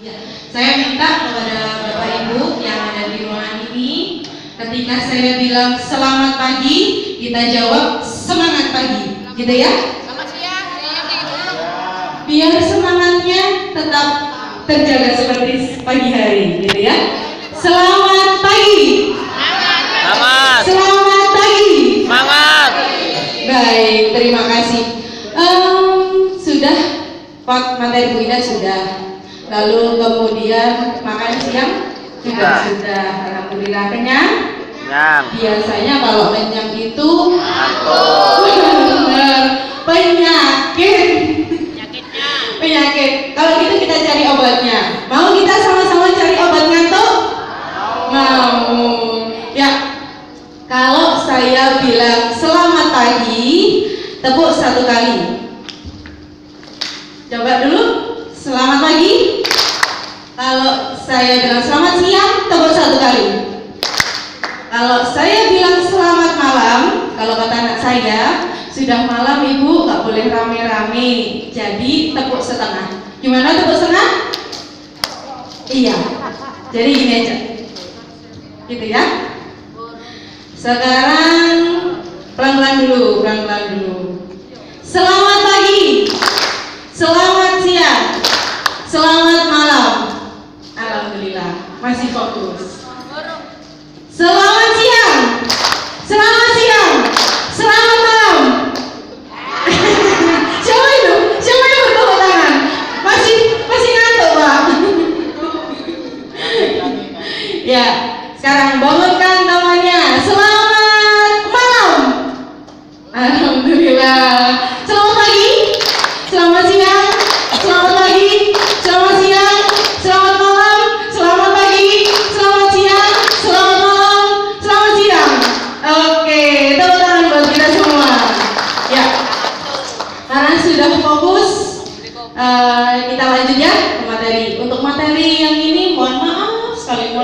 Ya, saya minta kepada Bapak Ibu yang ada di ruangan ini, ketika saya bilang selamat pagi, kita jawab semangat pagi, gitu ya? Selamat siang. Biar semangatnya tetap terjaga seperti pagi hari, gitu ya? Selamat pagi. Semangat. Selamat pagi. Semangat. Baik, terima kasih. Sudah, Pak materi Bu Ida sudah. Lalu kemudian makan siang juga sudah. Alhamdulillah kenyang. Kenyang. Biasanya kalau kenyang itu Ngantuk. penyakit. Penyakit. Kalau gitu kita cari obatnya. Mau kita sama-sama cari obat ngantuk? Mau. Ya. Kalau saya bilang selamat pagi, tepuk satu kali. Coba dulu. Selamat pagi. Kalau saya bilang selamat siang, tepuk satu kali. Kalau saya bilang selamat malam, kalau kata anak saya, sudah malam ibu, nggak boleh rame-rame. Jadi tepuk setengah. Gimana tepuk setengah? Iya. Jadi gini aja. Gitu ya. Sekarang pelan-pelan dulu, pelan-pelan dulu. Selamat pagi. Selamat siang. Selamat malam. Alhamdulillah, masih fokus. Selamat siang. Selamat siang. Selamat malam. Siapa itu? Siapa yang bertepuk tangan? Masih ngantuk, Pak. Ya, sekarang bangunkan temannya. Selamat malam. Alhamdulillah. Selamat pagi. Selamat siang. Selamat pagi. Selamat siang. Selamat malam. Selamat pagi. Selamat siang. Selamat malam. Selamat siang. Oke, tepuk tangan buat kita semua. Ya. Karena sudah fokus, kita lanjut ya ke materi. Untuk materi yang ini mohon maaf sekali,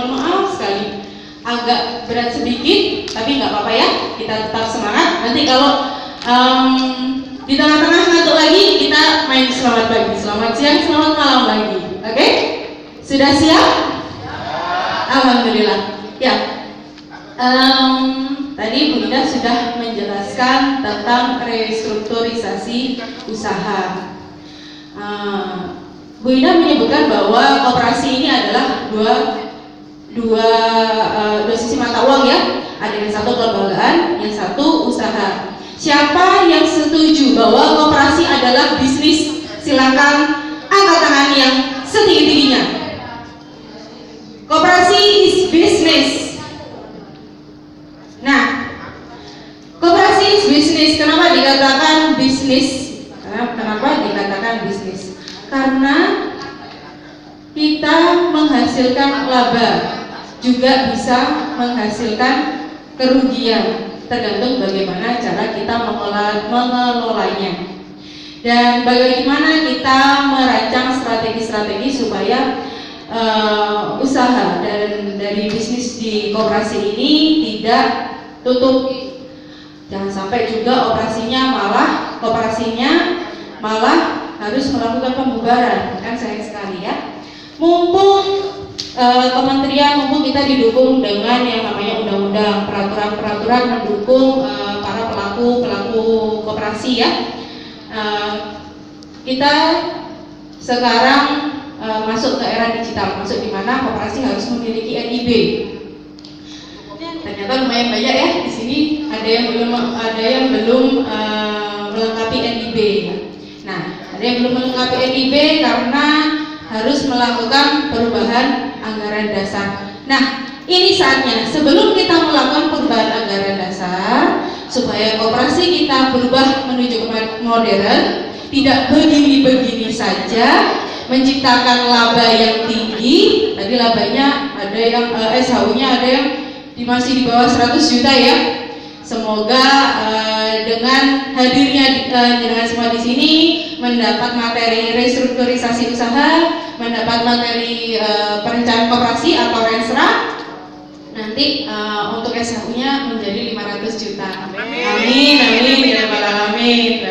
agak berat sedikit, tapi nggak apa-apa ya, kita tetap semangat. Nanti kalau di tengah-tengah ngantuk lagi, kita main selamat pagi, selamat siang, selamat malam lagi. Oke? Sudah siap? Alhamdulillah. Ya. Tadi Bu Ida sudah menjelaskan tentang restrukturisasi usaha. Bu Ida menyebutkan bahwa koperasi ini adalah dua sisi mata uang ya. Ada yang satu kelembagaan, yang satu usaha. Siapa yang setuju bahwa koperasi adalah bisnis? Silakan angkat tangan yang setinggi-tingginya. Koperasi is business. Nah, koperasi is business. Kenapa dikatakan bisnis? Kenapa dikatakan bisnis? Karena kita menghasilkan laba, juga bisa menghasilkan kerugian, tergantung bagaimana cara kita mengelolanya dan bagaimana kita merancang strategi-strategi supaya usaha dan dari bisnis di koperasi ini tidak tutup. Jangan sampai juga koperasinya malah harus melakukan pembubaran, kan sayang sekali ya. Mumpung kementerian, kita didukung dengan yang namanya undang-undang, peraturan-peraturan mendukung para pelaku koperasi ya. Kita sekarang masuk ke era digital, masuk di mana koperasi harus memiliki NIB. Ternyata lumayan banyak ya di sini, ada yang belum melengkapi NIB. Nah, ada yang belum melengkapi NIB karena harus melakukan perubahan anggaran dasar. Nah, ini saatnya sebelum kita melakukan perubahan anggaran dasar, supaya koperasi kita berubah menuju ke modern, tidak begini-begini saja, menciptakan laba yang tinggi. Tadi labanya ada yang SHU-nya ada yang masih di bawah 100 juta ya. Semoga dengan hadirnya dengan semua di sini mendapat materi restrukturisasi usaha, mendapat materi perencanaan koperasi atau rensra. Nanti untuk SHU-nya menjadi 500 juta. Amin, amin, ya rabbal alamin.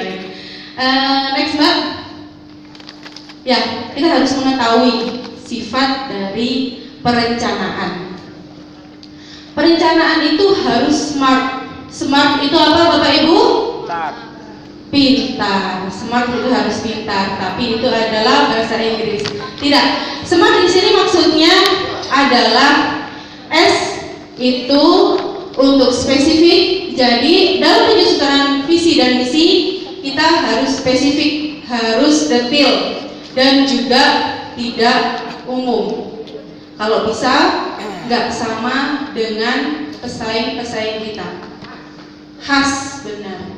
Next Mbak. Ya, kita harus mengetahui sifat dari perencanaan. Perencanaan itu harus smart. Smart itu apa Bapak Ibu? Pintar. Smart itu harus pintar, tapi itu adalah bahasa Inggris. Tidak. Smart di sini maksudnya adalah S itu untuk spesifik. Jadi dalam penyusunan visi dan misi kita harus spesifik, harus detail, dan juga tidak umum. Kalau bisa nggak sama dengan pesaing-pesaing kita. Khas benar.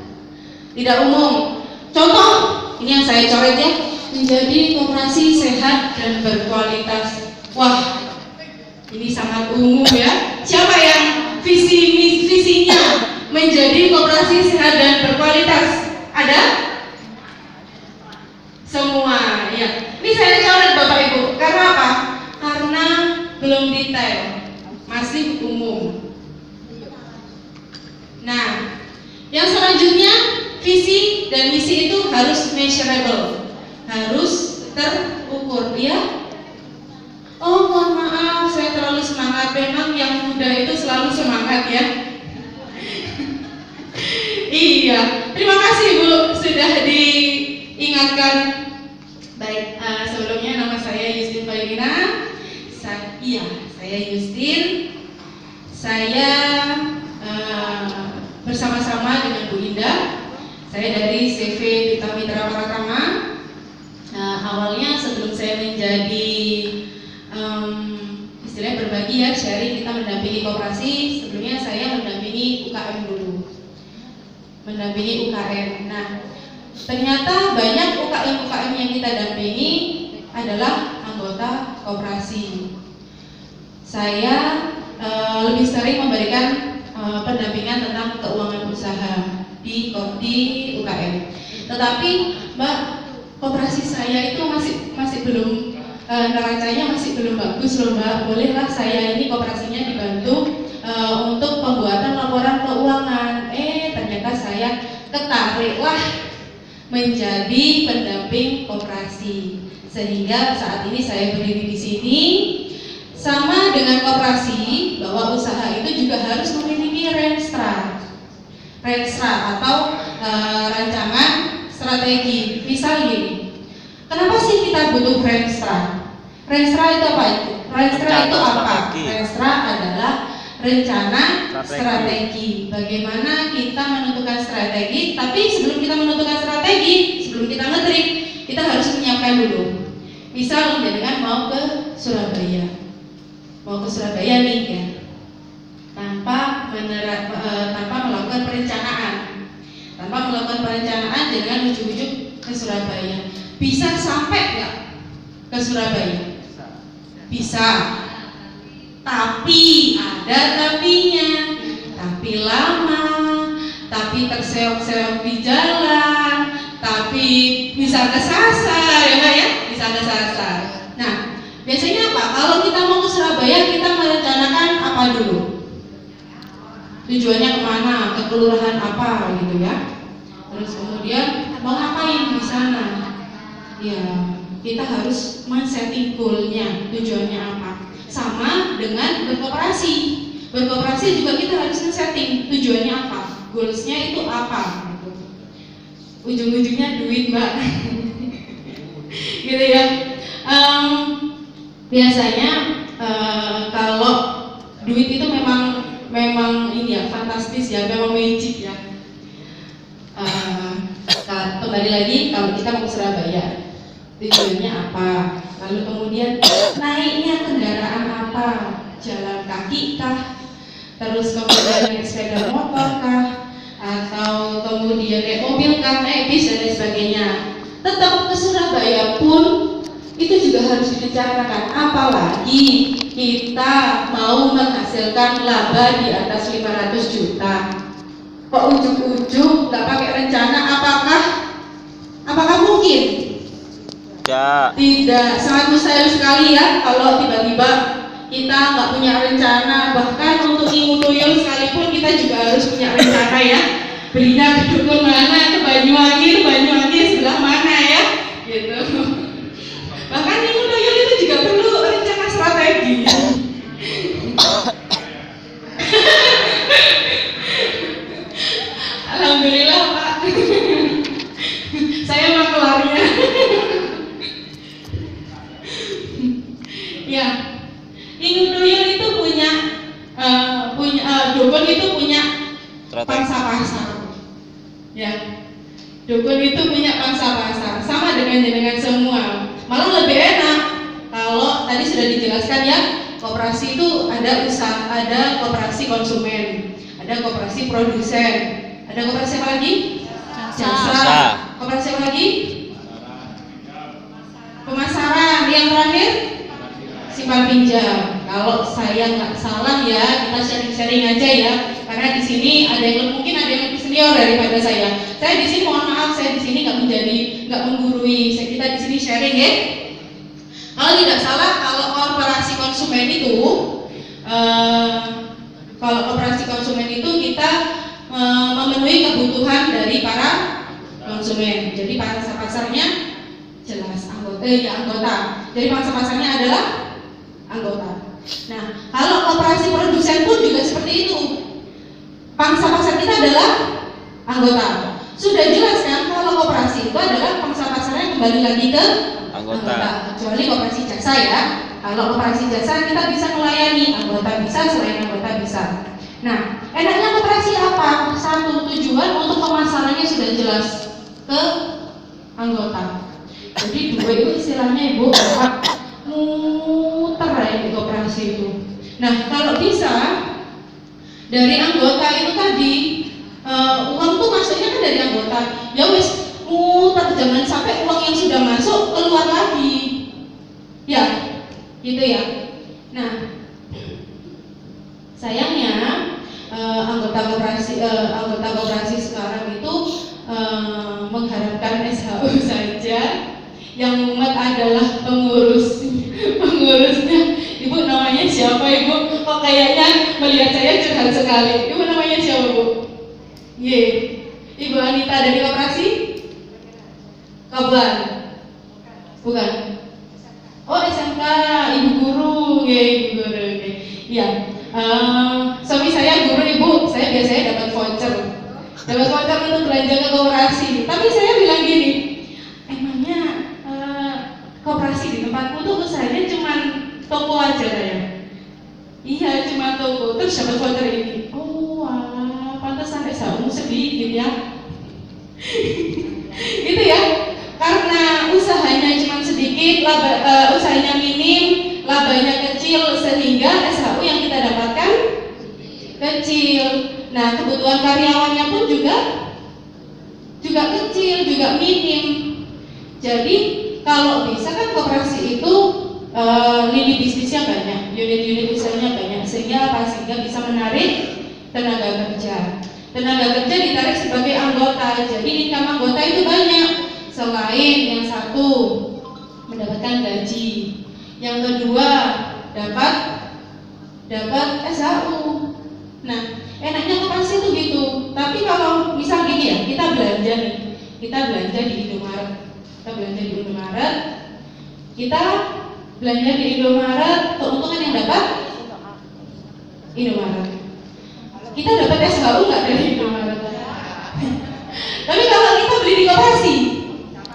Tidak umum. Contoh, ini yang saya coret ya. Menjadi koperasi sehat dan berkualitas. Wah, ini sangat umum ya. Siapa yang visinya menjadi koperasi sehat dan berkualitas? Ada? Semua, ya. Ini saya coret Bapak Ibu. Karena apa? Karena belum detail, masih umum. Nah, yang selanjutnya visi dan misi itu harus measurable, harus terukur, ya. Oh, mohon maaf, saya terlalu semangat. Memang yang muda itu selalu semangat ya. Iya, terima kasih Bu sudah diingatkan. Baik, sebelumnya nama saya Yustin Paulina. Saya Yustin. Saya bersama-sama dengan Bu Indah. Saya dari CV Duta Mitra Pratama. Awalnya sebelum saya menjadi istilahnya berbagi ya, sharing, kita mendampingi koperasi. Sebelumnya saya mendampingi UKM dulu, mendampingi UKM. Nah, ternyata banyak UKM yang kita dampingi adalah anggota koperasi. Saya lebih sering memberikan pendampingan tentang keuangan usaha di UKM. Tetapi Mbak, koperasi saya itu masih belum neracanya masih belum bagus loh Mbak. Bolehlah saya ini koperasinya dibantu untuk pembuatan laporan keuangan. Ternyata saya ketariklah menjadi pendamping koperasi. Sehingga saat ini saya berdiri di sini. Sama dengan koperasi, bahwa usaha itu juga harus memiliki Renstra atau rancangan strategi. Misal gini, kenapa sih kita butuh Renstra? Renstra itu apa itu? Renstra itu apa? Renstra adalah rencana strategi. Bagaimana kita menentukan strategi? Tapi sebelum kita menentukan strategi, sebelum kita ngetrik, kita harus menyiapkan dulu. Misal dengan mau ke Surabaya nih ya, tanpa melakukan perencanaan dengan ujuk-ujuk ke Surabaya. Bisa sampai nggak ke Surabaya? Bisa, tapi ada tapinya. Tapi lama, tapi terseok-seok di jalan, tapi bisa kesasar ya Mbak ya, bisa kesasar. Nah, biasanya apa? Kalau kita mau ke Surabaya, kita merencanakan apa dulu? Tujuannya kemana? Ke kelurahan apa gitu ya? Terus kemudian mau ngapain di sana? Ya, kita harus men-setting goal-nya, tujuannya apa? Sama dengan berkoperasi. Berkoperasi juga kita harus men-setting tujuannya apa? Goals-nya itu apa? Gitu. Ujung-ujungnya duit Mbak. Gitu ya. Biasanya kalau duit itu memang ini ya, fantastis ya, memang magic ya. Kembali lagi, kalau kita mau ke Surabaya, tujuannya apa? Lalu kemudian naiknya kendaraan apa? Jalan kaki kah? Terus kemudian naik sepeda motor kah? Atau kemudian naik mobil kah? Naik bis dan lain sebagainya. Tetap ke Surabaya pun itu juga harus dibicarakan. Apalagi kita mau menghasilkan laba di atas 500 juta. Kok ujung-ujung nggak pakai rencana? Apakah mungkin? Tidak, sangat mustahil sekali ya kalau tiba-tiba kita nggak punya rencana. Bahkan untuk ilmu tuyul sekalipun kita juga harus punya rencana ya. Belinya ke dukun mana, ke Banyuwangi sebelah mana ya, gitu. Bahkan ilmu tuyul itu juga perlu Ya, Ingu Duyul itu dukun itu punya pangsa pasar. Ya, dukun itu punya pangsa pasar, sama dengan semua. Malah lebih enak kalau tadi sudah dijelaskan ya, koperasi itu ada koperasi konsumen, ada koperasi produsen, ada koperasi apa lagi? Jasa. Koperasi apa lagi? Pemasaran. Yang terakhir simpan pinjam. Kalau saya nggak salah ya, kita sharing-sharing aja ya, karena di sini mungkin ada yang lebih senior daripada saya. Saya di sini mohon maaf, saya di sini nggak menggurui. Kita di sini sharing ya. Kalau tidak salah, kalau koperasi konsumen itu, kita memenuhi kebutuhan dari para konsumen. Jadi pangsa pasarnya jelas anggota. Jadi pangsa pasarnya adalah anggota. Nah, kalau koperasi produsen pun juga seperti itu. Pangsa pasar kita adalah anggota. Sudah jelas kan kalau koperasi itu adalah pangsa pasarnya kembali lagi ke anggota. Kecuali koperasi jasa ya. Kalau koperasi jasa kita bisa melayani anggota bisa, selain anggota bisa. Nah, enaknya koperasi apa? Satu, tujuan untuk pemasarannya sudah jelas ke anggota. Jadi dua itu istilahnya ibu muter ya di koperasi itu. Nah, kalau bisa dari anggota itu tadi uang tuh masuknya kan dari anggota. Ya wis muter, jangan sampai uang yang sudah masuk keluar lagi. Ya, gitu ya. Nah, sayangnya anggota koperasi sekarang itu mengharapkan SHU saja. Yang mumet adalah pengurusnya. Ibu namanya siapa ibu? Kok kayaknya melihat saya curhat sekali. Ibu namanya siapa bu? Ibu Anita dari koperasi? Kaban? Bukan? Oh SMK, ibu guru, ibu guru. Ya, suami saya guru ibu. Saya biasanya dapat voucher untuk belanja ke koperasi. Tapi saya bilang gini, emangnya koperasi di tempatku tuh usahanya cuma toko aja ya? Iya, cuma toko. Terus dapat voucher ini. Oh, wah, pantesan SHU sedikit ya. Gitu ya. Karena usahanya cuma sedikit, usahanya minim, labanya kecil, sehingga SHU yang kita dapatkan kecil. Nah, kebutuhan karyawannya pun juga kecil, juga minim. Jadi kalau bisa kan koperasi itu lini bisnisnya banyak, unit-unit usahanya banyak, sehingga bisa menarik tenaga kerja. Tenaga kerja ditarik sebagai anggota, jadi income anggota itu banyak. Selain yang satu mendapatkan gaji, yang kedua dapat SHU. Nah, enaknya koperasi itu gitu. Tapi kalau misal gini ya, kita belanja di Indomaret, keuntungan yang dapat Indomaret. Kita dapat SHU nggak dari Indomaret? Tapi kalau kita beli di koperasi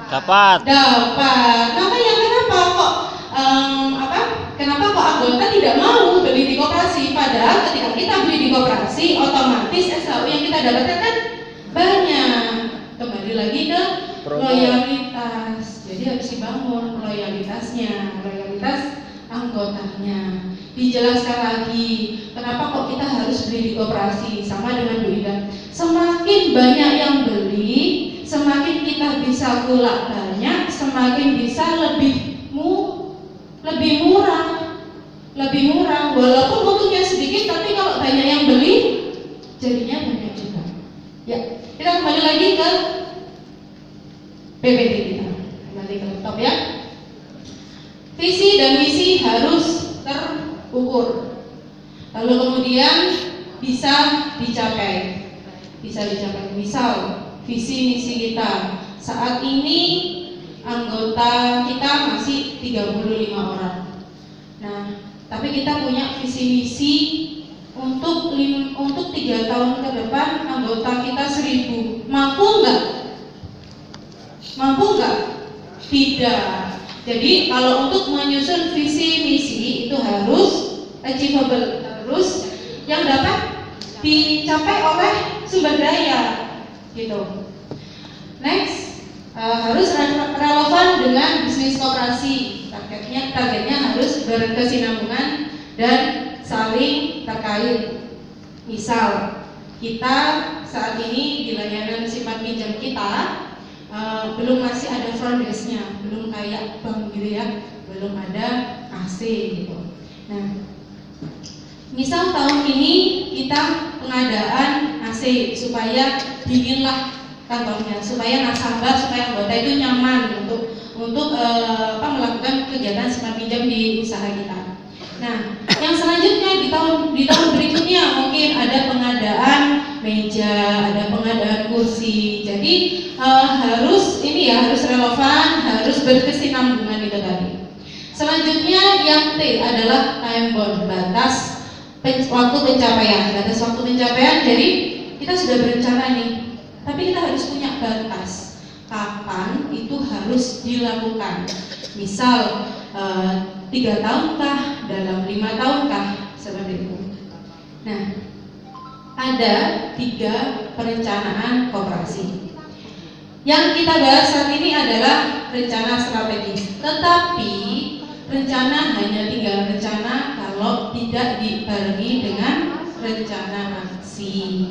Dapat. Makanya kenapa kok anggota tidak mau beli di koperasi? Padahal ketika kita beli di koperasi, otomatis SHU yang kita dapatkan kan banyak. Kembali lagi ke loyalitas. Jadi harus dibangun loyalitas anggotanya. Dijelaskan lagi kenapa kok kita harus beli di koperasi. Sama dengan Bu Ida, semakin banyak yang beli, semakin kita bisa kulak banyak, semakin bisa lebih murah. Walaupun untungnya sedikit, tapi kalau banyak yang beli, jadinya banyak juga. Ya, kita kembali lagi ke PPT kita. Kembali ke laptop ya. Visi dan misi harus terukur. Lalu kemudian bisa dicapai. Misal visi misi kita saat ini anggota kita masih 35 orang. Nah, tapi kita punya visi misi untuk 3 tahun ke depan anggota kita 1000. Mampu nggak? Tidak. Jadi kalau untuk menyusun visi misi dicapai oleh sumber daya, gitu. Next, harus relevan dengan bisnis koperasi. Targetnya harus berkesinambungan dan saling terkait. Misal, kita saat ini di layanan simpan pinjam kita belum masih ada front desk-nya, belum kayak bank gitu ya, belum ada AC gitu. Nah, misal tahun ini kita pengadaan AC supaya dinginlah kantornya, supaya nasabah, supaya anggota itu nyaman untuk melakukan kegiatan simpan pinjam di usaha kita. Nah, yang selanjutnya di tahun berikutnya mungkin ada pengadaan meja, ada pengadaan kursi. Jadi harus relevan, harus berkesinambungan itu tadi. Selanjutnya yang T adalah time bound, batas waktu pencapaian. Jadi kita sudah berencana nih, tapi kita harus punya batas kapan itu harus dilakukan. Misal 3 tahunkah, dalam 5 tahunkah, seperti itu. Nah, ada 3 perencanaan koperasi. Yang kita bahas saat ini adalah rencana strategis. Tetapi rencana hanya tinggal rencana kalau tidak dibarengi dengan rencana aksi.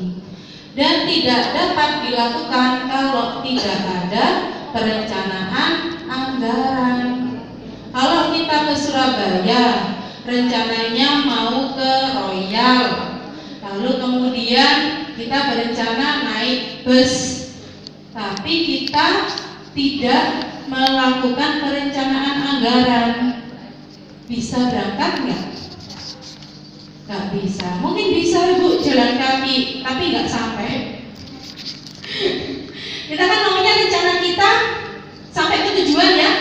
Dan tidak dapat dilakukan kalau tidak ada perencanaan anggaran. Kalau kita ke Surabaya, rencananya mau ke Royal, lalu kemudian kita berencana naik bus, tapi kita tidak melakukan perencanaan anggaran, bisa berangkat nggak? Nggak bisa. Mungkin bisa Ibu jalan kaki, tapi nggak sampai. Kita kan namanya rencana kita sampai ke tujuan ya.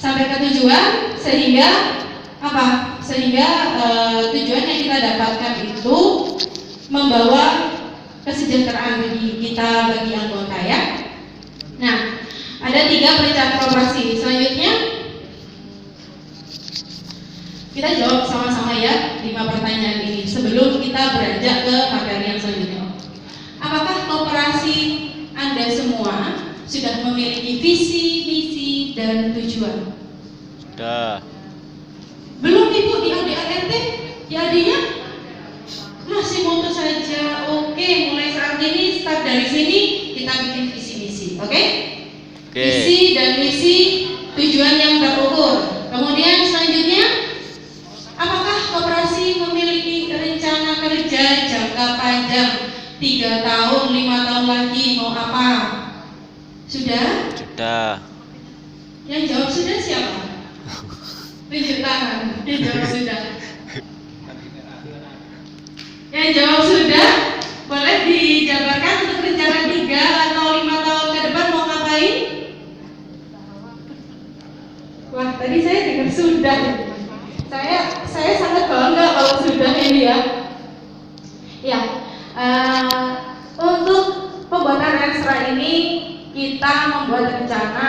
Sampai ke tujuan sehingga apa? Sehingga tujuan yang kita dapatkan itu membawa kesejahteraan bagi kita, bagi anggota ya. Nah, ada 3 perencanaan koperasi. Selanjutnya kita jawab sama-sama ya 5 pertanyaan ini sebelum kita beranjak ke materi yang selanjutnya. Apakah koperasi Anda semua sudah memiliki visi, misi, dan tujuan? Sudah. Belum Ibu di ADART? Di AD-nya? Masih moto saja. Oke, mulai saat ini start dari sini kita bikin visi misi. Oke? Visi dan misi, tujuan yang terukur. Kemudian selanjutnya, apakah koperasi memiliki rencana kerja jangka panjang 3 tahun, 5 tahun lagi mau apa? Sudah? Sudah. Yang jawab sudah siapa? Tunjuk tangan. Yang jawab sudah. Yang jawab sudah, boleh dijabarkan untuk rencana 3 atau 5 tahun ke depan mau ngapain? Wah, tadi saya dengar sudah. Saya sangat bangga kalau sudah ini ya. Ya, untuk pembuatan ekstra ini kita membuat rencana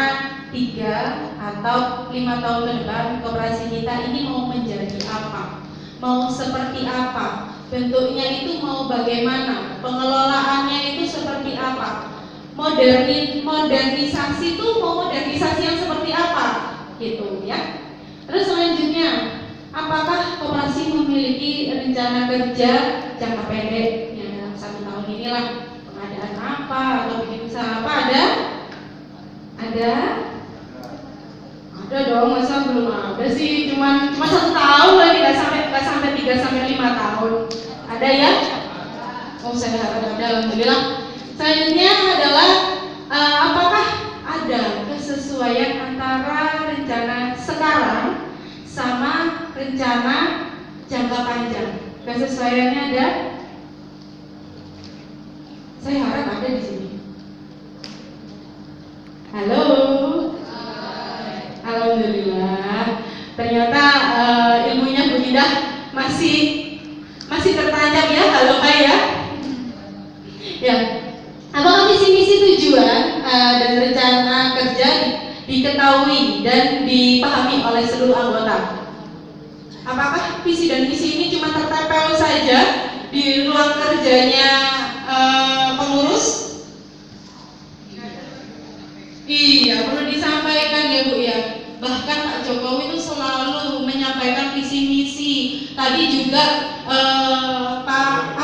3 atau 5 tahun ke depan koperasi kita ini mau menjadi apa, mau seperti apa, bentuknya itu mau bagaimana, pengelolaannya itu seperti apa, modernisasi itu mau modernisasi yang seperti apa, gitu ya. Terus selanjutnya, apakah koperasi memiliki rencana kerja jangka pendek yang dalam 1 tahun inilah pengadaan apa atau bikin usaha apa? Ada dong, masa belum ada sih, cuma 1 tahun lagi, nggak sampai 3 sampai 5 tahun. Ada ya? Oh, saya harap ada, alhamdulillah. Selanjutnya adalah apakah ada kesesuaian antara rencana sekarang sama rencana jangka panjang? Kesesuaiannya ada? Saya harap ada di sini. Halo. Alhamdulillah. Ternyata ilmunya Bu Indah masih tertanam ya, halo Pak ya. Ya. Apakah visi misi tujuan dan rencana kerja diketahui dan dipahami oleh seluruh anggota? Apakah visi dan misi ini cuma tertempel saja di ruang kerjanya visi misi. Tadi juga Pak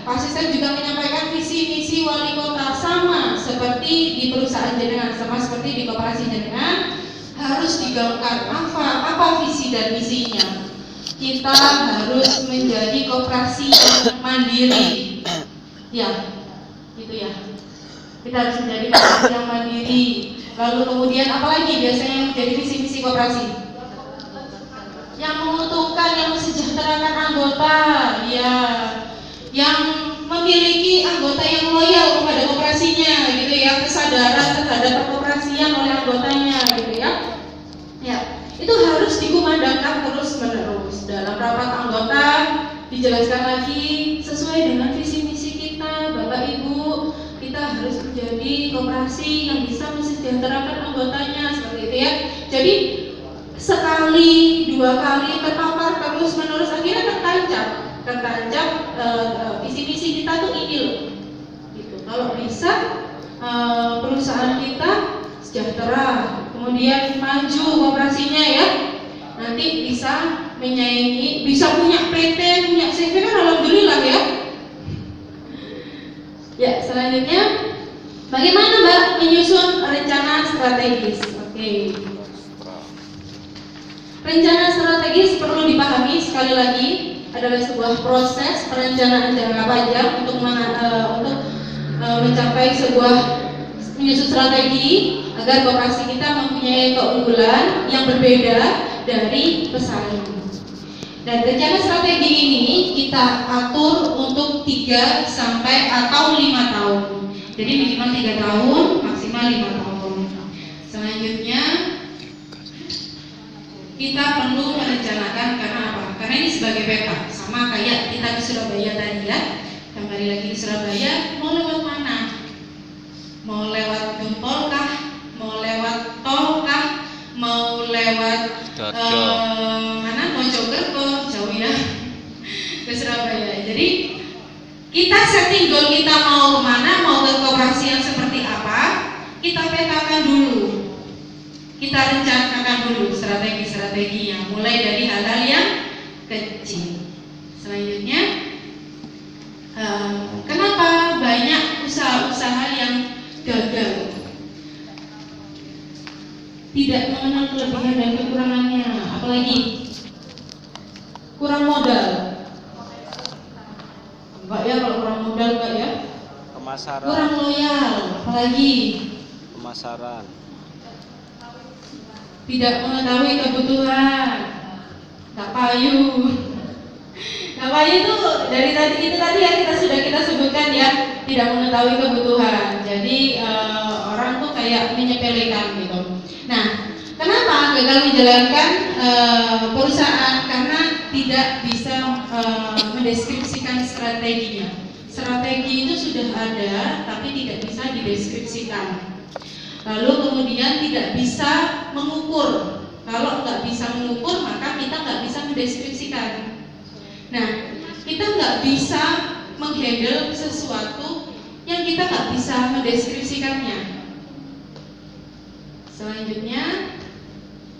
asisten juga menyampaikan visi misi wali kota, sama seperti di perusahaan jenengan, sama seperti di koperasi jenengan, harus digaungkan apa visi dan misinya. Kita harus menjadi koperasi yang mandiri, ya, gitu ya. Kita harus menjadi koperasi yang mandiri. Lalu kemudian apalagi biasanya yang menjadi visi misi koperasi? Yang menguntungkan, yang mensejahterakan anggota, ya, yang memiliki anggota yang loyal kepada koperasinya, gitu ya, kesadaran terhadap perkoperasian oleh anggotanya, gitu ya. Ya, itu harus dikumandangkan terus menerus dalam rapat anggota. Dijelaskan lagi sesuai dengan visi misi kita, Bapak Ibu. Kita harus menjadi koperasi yang bisa mensejahterakan anggotanya, seperti itu ya. Jadi sekali, dua kali terpapar terus menerus, akhirnya tertancap visi misi kita tuh ini loh. Gitu. Kalau bisa perusahaan kita sejahtera, kemudian maju koperasinya ya, nanti bisa menyaingi, bisa punya PT, punya CV kan, alhamdulillah ya. Ya, selanjutnya bagaimana Mbak menyusun rencana strategis? Oke. Rencana strategis perlu dipahami sekali lagi adalah sebuah proses perencanaan jangka panjang untuk mencapai sebuah menyusun strategi agar koperasi kita mempunyai keunggulan yang berbeda dari pesaing. Dan rencana strategi ini kita atur untuk 3 sampai atau 5 tahun. Jadi minimal 3 tahun, maksimal 5 tahun. Selanjutnya kita perlu merencanakan, karena apa? Karena ini sebagai peta, sama kayak kita di Surabaya tadi ya. Kembali lagi di Surabaya, mau lewat mana? Mau lewat Gempol kah? Mau lewat tol kah? Mau lewat mana? Mojokerto, jauh ya, ke Surabaya. Jadi kita setting goal, kita mau kemana, mau ke koperasi yang seperti apa, kita petakan dulu. Kita rencanakan dulu strategi-strateginya, mulai dari hal-hal yang kecil. Selanjutnya, kenapa banyak usaha-usaha yang gagal? Tidak mengenal kelebihan dan kekurangannya, apalagi kurang modal. Enggak ya, kalau kurang modal enggak ya? Pemasaran. Kurang loyal, apalagi Pemasaran. tidak mengetahui kebutuhan, tak payu. Tak payu itu dari tadi ya kita sebutkan ya, tidak mengetahui kebutuhan. Jadi orang tuh kayak menyepelekan gitu. Nah, kenapa gagal menjalankan perusahaan? Karena tidak bisa mendeskripsikan strateginya. Strategi itu sudah ada, tapi tidak bisa dideskripsikan. Lalu kemudian tidak bisa mengukur. Kalau nggak bisa mengukur, maka kita nggak bisa mendeskripsikan. Nah, kita nggak bisa menghandle sesuatu yang kita nggak bisa mendeskripsikannya. Selanjutnya,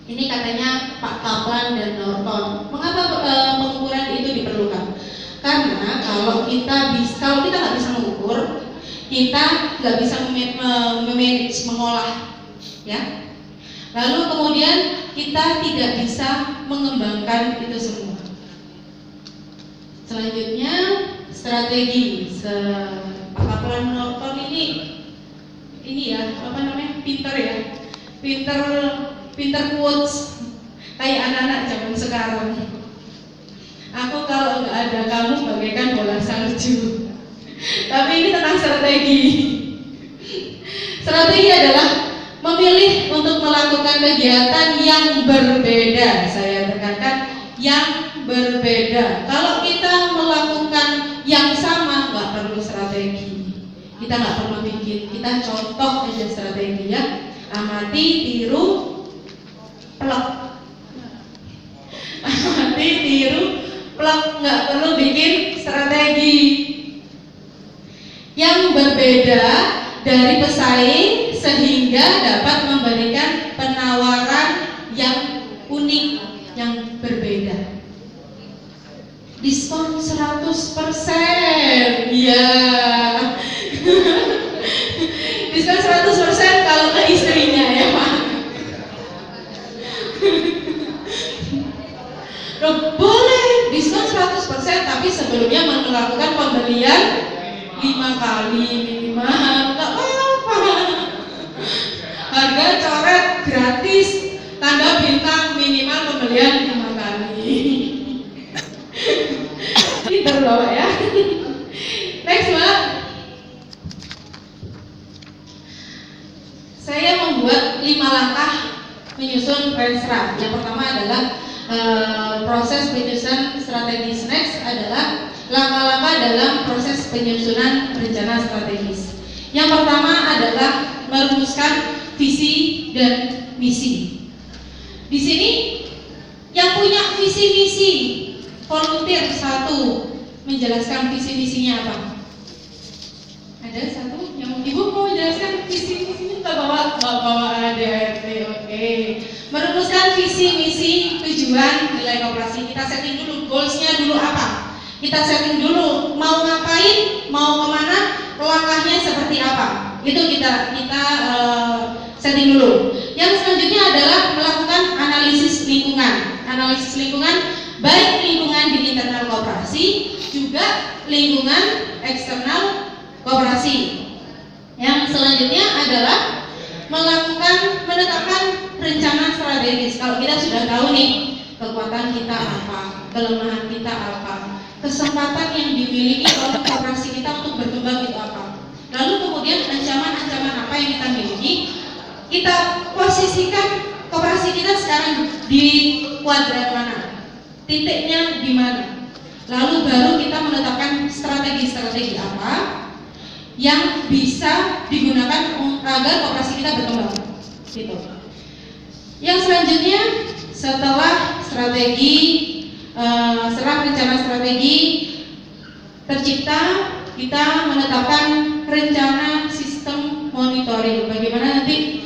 ini katanya Pak Kaplan dan Norton. Mengapa pengukuran itu diperlukan? Karena kalau kita nggak bisa mengukur, kita nggak bisa memanage, mengolah, ya. Lalu kemudian kita tidak bisa mengembangkan itu semua. Selanjutnya strategi. Pak Kaplan Norton ini ya, apa namanya, pinter ya, pinter quotes kayak anak-anak zaman sekarang. Aku kalau nggak ada kamu bagaikan bola salju. Tapi ini tentang strategi. Strategi adalah memilih untuk melakukan kegiatan yang berbeda. Saya tekankan yang berbeda. Kalau kita melakukan yang sama, nggak perlu strategi. Kita nggak perlu bikin. Kita contoh aja strategi ya. Amati, tiru, plek. Amati, tiru, plek. Nggak perlu bikin strategi. Yang berbeda dari pesaing sehingga dapat memberikan penawaran yang unik, yang yang berbeda. Diskon 100%. Iya. Diskon 100% kalau ke istrinya ya, Pak. Loh, boleh diskon 100% tapi sebelumnya melakukan pembelian 5 kali minimal. Enggak apa-apa. Harga coret gratis, tanda bintang, minimal pembelian 5 kali. Pinter loh, Pak ya. Next, Mbak. Saya membuat 5 langkah menyusun Renstra. Yang pertama adalah proses penyusunan strategis. Next adalah langkah-langkah dalam proses penyusunan rencana strategis. Yang pertama adalah merumuskan visi dan misi. Di sini yang punya visi misi volunteer satu menjelaskan visi misinya apa? Ada satu yang ibu mau menjelaskan visi misinya? Kita bawa ADRT. Oke. Merumuskan visi misi tujuan nilai operasi. Kita setting dulu goalsnya dulu apa? Kita setting dulu mau ngapain, mau kemana, langkahnya seperti apa. Itu kita setting dulu. Yang selanjutnya adalah melakukan analisis lingkungan. Analisis lingkungan baik lingkungan di internal koperasi juga lingkungan eksternal koperasi. Yang selanjutnya adalah menetapkan rencana strategis. Kalau kita sudah tahu nih kekuatan kita apa, kelemahan kita apa, kesempatan yang dimiliki oleh koperasi kita untuk berkembang itu apa. Lalu kemudian ancaman-ancaman apa yang kita miliki, kita posisikan koperasi kita sekarang di kuadran mana, titiknya di mana. Lalu baru kita menetapkan strategi-strategi apa yang bisa digunakan agar koperasi kita berkembang. Gitu. Yang selanjutnya setelah rencana strategi tercipta, kita menetapkan rencana sistem monitoring. Bagaimana nanti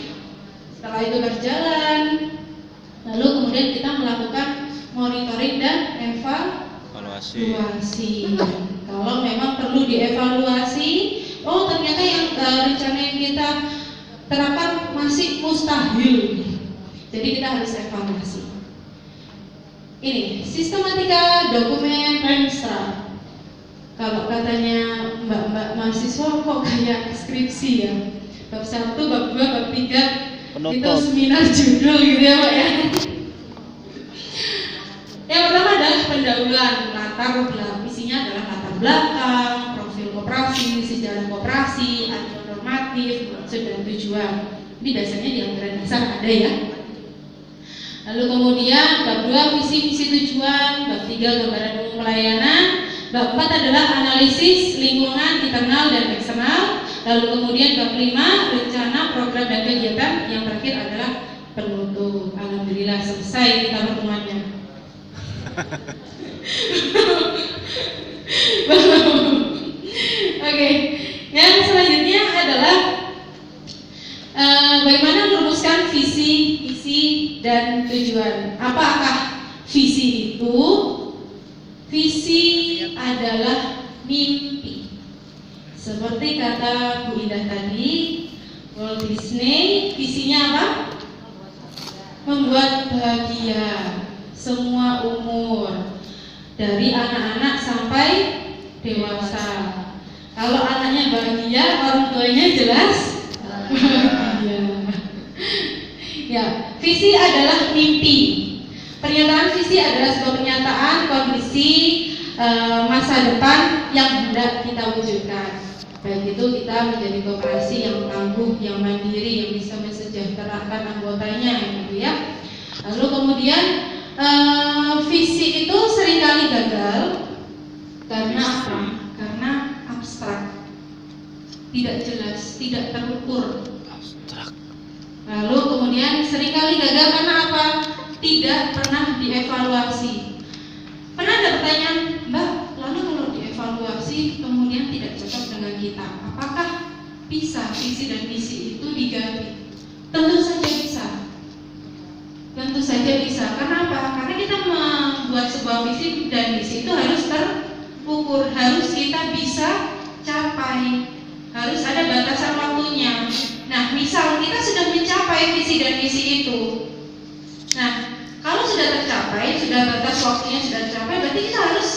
setelah itu berjalan, lalu kemudian kita melakukan monitoring dan evaluasi. Kalau memang perlu dievaluasi, oh ternyata yang rencana yang kita terapkan masih mustahil, jadi kita harus evaluasi. Ini sistematika dokumen Renstra. Kalau katanya mbak-mbak mahasiswa kok kayak skripsi ya, bab 1, bab 2, bab 3 itu seminar judul gitu ya Pak ya. Yang pertama adalah pendahuluan, latar belakang. Isinya adalah latar belakang, profil koperasi, sejarah koperasi, aturan normatif, maksud dan tujuan. Ini biasanya di anggaran dasar ada ya. Lalu kemudian bab 2 visi misi tujuan, bab 3 gambaran umum pelayanan, bab 4 adalah analisis lingkungan internal dan eksternal. Lalu kemudian bab 5 rencana program dan kegiatan. Yang terakhir adalah penutup. Alhamdulillah selesai kita pertemuannya. Oke, yang selanjutnya adalah bagaimana merumuskan visi, misi, dan tujuan. Apakah visi itu? Visi adalah mimpi. Seperti kata Bu Indah tadi, Walt Disney visinya apa? Membuat bahagia semua umur, dari anak-anak sampai dewasa. Kalau anaknya bahagia, orang tuanya jelas bahagia. Ya, visi adalah mimpi. Pernyataan visi adalah sebuah pernyataan kondisi masa depan yang hendak kita wujudkan. Baik itu kita menjadi koperasi yang tangguh, yang mandiri, yang bisa mensejahterakan anggotanya, gitu ya. Lalu kemudian visi itu seringkali gagal karena apa? Karena abstrak, tidak jelas, tidak terukur. Lalu kemudian seringkali gagal karena apa? Tidak pernah dievaluasi. Pernah ada pertanyaan, Mbak, lalu kalau dievaluasi kemudian tidak cocok dengan kita, apakah bisa visi dan misi itu diganti? Tentu saja bisa. Tentu saja bisa. Karena apa? Karena kita terukur, harus kita bisa capai, harus ada batasan waktunya. Nah, misal kita sudah mencapai visi dan misi itu, nah kalau sudah tercapai, sudah batas waktunya sudah tercapai, berarti kita harus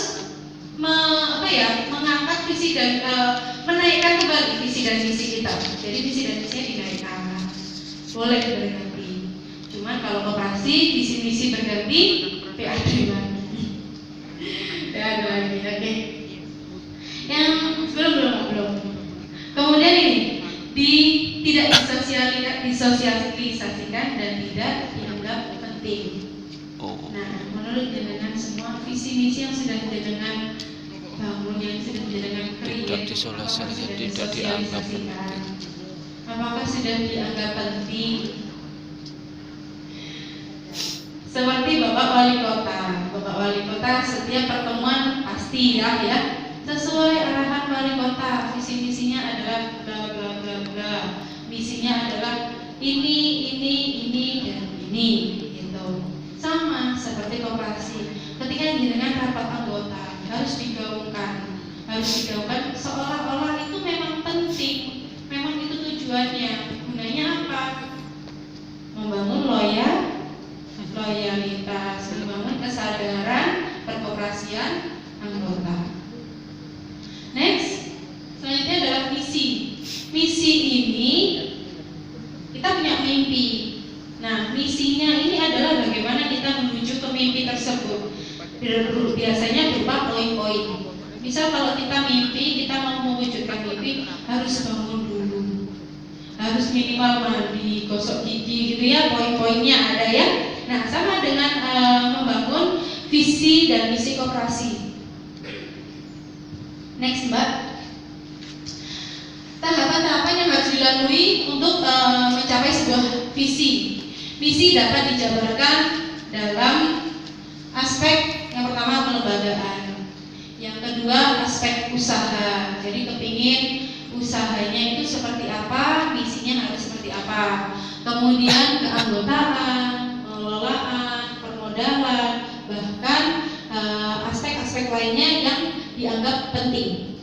mengangkat visi dan menaikkan kembali visi dan misi kita. Jadi visi dan misinya dinaikkan, boleh berganti. Cuman kalau koperasi visi misi berganti, PAD lagi, PAD lagi, oke. Yang belum. Kemudian ini tidak disosialisasikan dan tidak dianggap penting. Nah, menurut jenengan semua visi misi yang sudah jenengan bangun, yang sudah jenengan create, tidak dianggap penting. Apakah sudah dianggap penting? Seperti Bapak Wali Kota setiap pertemuan pasti ya sesuai arahan Wali Kota, visi misinya adalah bla bla bla bla, misinya adalah ini dan ini gitu. Sama seperti koperasi, ketika jenengan rapat anggota harus digaungkan seolah-olah itu memang penting, memang itu tujuannya. Gunanya apa? Membangun loyalitas, membangun kesadaran perkoperasian anggota. Next, selanjutnya adalah misi. Misi ini kita punya mimpi. Nah, misinya ini adalah bagaimana kita menuju ke mimpi tersebut. Biasanya berupa poin-poin. Misal kalau kita mimpi, kita mau mewujudkan mimpi, harus bangun dulu, harus minimal mandi, gosok gigi gitu ya, poin-poinnya ada ya. Nah, sama dengan membangun visi dan misi koperasi. Next, Mbak. Tahapan-tahapan yang harus dilalui untuk mencapai sebuah visi. Misi dapat dijabarkan dalam aspek yang pertama pelembagaan, yang kedua aspek usaha. Jadi kepingin usahanya itu seperti apa, misinya harus seperti apa. Kemudian keanggotaan, pengelolaan, permodalan, bahkan aspek-aspek lainnya yang dianggap penting.